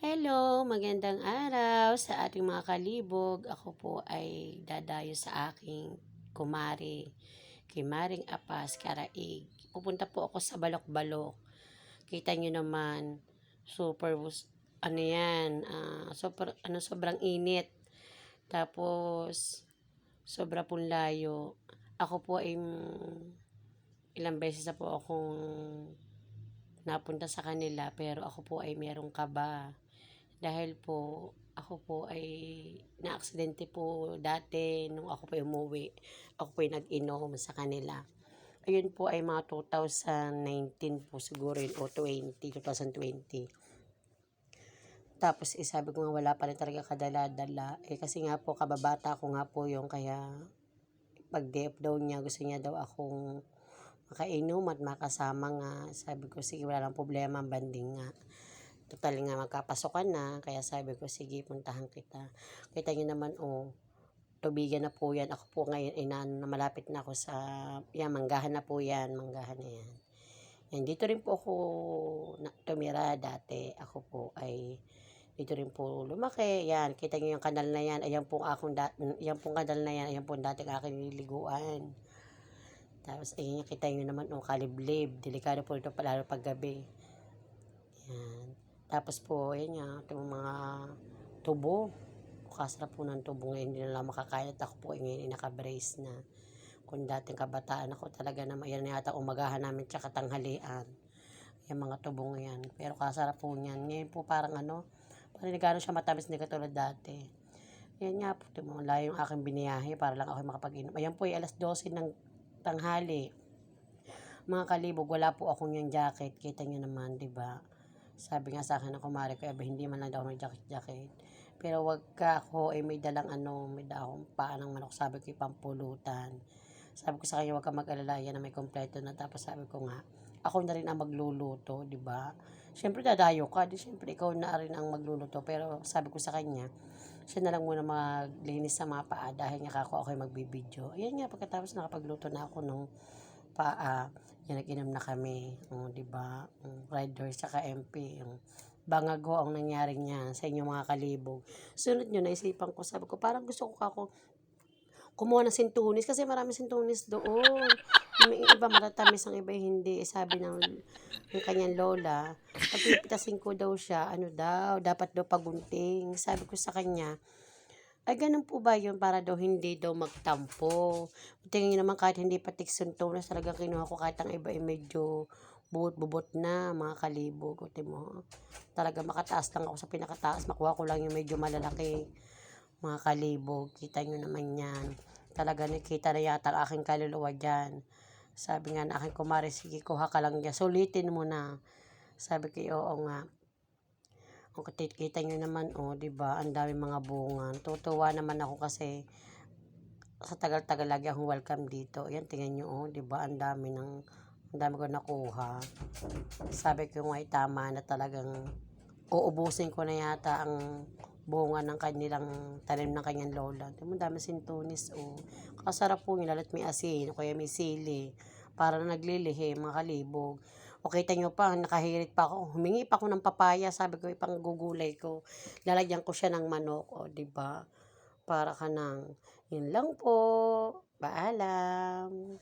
Hello, magandang araw sa ating mga kalibog. Ako po ay dadayo sa aking kumari, kay Maring Apas, Karaig. Pupunta po ako sa Balok-Balok. Kita nyo naman, super, ano yan, sobrang init. Tapos, sobra pong layo. Ako po ay ilang beses na po akong napunta sa kanila, pero ako po ay merong kaba. Dahil po, ako po ay na-aksidente po dati nung ako po umuwi. Ako po ay nag-inom sa kanila. Ayun po ay mga 2019 po siguro yun o 2020. Tapos sabi ko nga wala pa rin talaga kadala-dala. Kasi nga po kababata ko nga po yung kaya pag day off daw niya gusto niya daw akong makainom at makasama nga. Sabi ko sige wala lang problema, banding nga. Total nga magkapasokan na, kaya sabi ko sige puntahan kita. Kita niyo naman tubigan na po yan. Ako po ngayon ay malapit na ako sa, yan manggahan na po yan, manggahan na yan. Yan, dito rin po ako tumira dati. Ako po ay dito rin po lumaki. Yan, kita niyo yung kanal na yan. Ayan pong yan pong kanal na yan. Ayan pong dating aking nililiguan. Tapos ayun kita niyo naman kaliblib. Delikado po ito palalo pag gabi. Yan. Tapos po, ayan nga, itong mga tubo. Kasarap po ng tubo ngayon, hindi na lang makakain at ako po ngayon naka-brace na. Kung dating kabataan ako talaga naman, yan yata umagahan namin tsaka tanghalian. Yung mga tubo ngayon. Pero kasarap po niyan. Ngayon po parang parang nagano siya matamis, hindi katulad dati. Yan nga po, layo yung aking biniyahe para lang ako makapag-inom. Ayan po, alas 12 ng tanghali. Mga kalibog, wala po akong yung jacket. Kita nyo naman, di ba? Sabi nga sa akin ng kumari ko, hindi man lang daw may jacket. Pero wag ka ako may dalang may daong paa ng manok. Sabi ko pampulutan. Sabi ko sa kanya, wag ka mag-alala yan na may kompleto na. Tapos sabi ko nga, ako na rin ang magluluto, di ba? Siyempre dadayo ka, di siyempre ikaw na rin ang magluluto. Pero sabi ko sa kanya, siya na lang muna maglinis sa mga paa dahil nga ako ay magbibideo. Ayan nga, pagkatapos nakapagluto na ako nung paa, yan nag-inom na kami, di ba? Riders saka MP, bangago ang nangyari niya sa inyong mga kalibog. Sunod nyo, naisipan ko, sabi ko, parang gusto ko ako kumuha ng sintunis kasi marami sintunis doon. May iba matatamis, ang iba hindi. Sabi ng kanyang lola, pag pipitasin ko daw siya, dapat daw pagunting. Sabi ko sa kanya, ay ganun po ba yun para daw hindi daw magtampo? Tingin nyo naman kahit hindi patik sintunis, talagang kinuha ko kahit ang iba ay medyo bubot na mga kalibog. Mo, talaga makataas lang ako sa pinakataas, makuha ko lang yung medyo malalaki mga kalibog. Kita nyo naman yan. Talaga nakita na yata ang aking kaluluwa dyan. Sabi nga na aking kumari, sige kuha ka lang dyan, sulitin mo na. Sabi ko, oo nga. Kung kita nyo naman, di ba, ang dami mga bunga. Tutuwa naman ako kasi sa tagal-tagal lagi akong welcome dito. Ayan, tingnan nyo, di ba, ang dami ko nakuha. Sabi ko nga, tama na talagang uubusin ko na yata ang bunga ng kanilang tanim ng kanyang lola. Di mo, dami sintunis, Kasarap po nila at may asin, o kaya may sili. Para naglilihi, mga kalibog. O kita nyo pa, nakahirit pa ako. Humingi pa ako ng papaya, sabi ko, ipang gugulay ko. Lalagyan ko siya ng manok, di ba? Para ka nang, yun lang po. Paalam.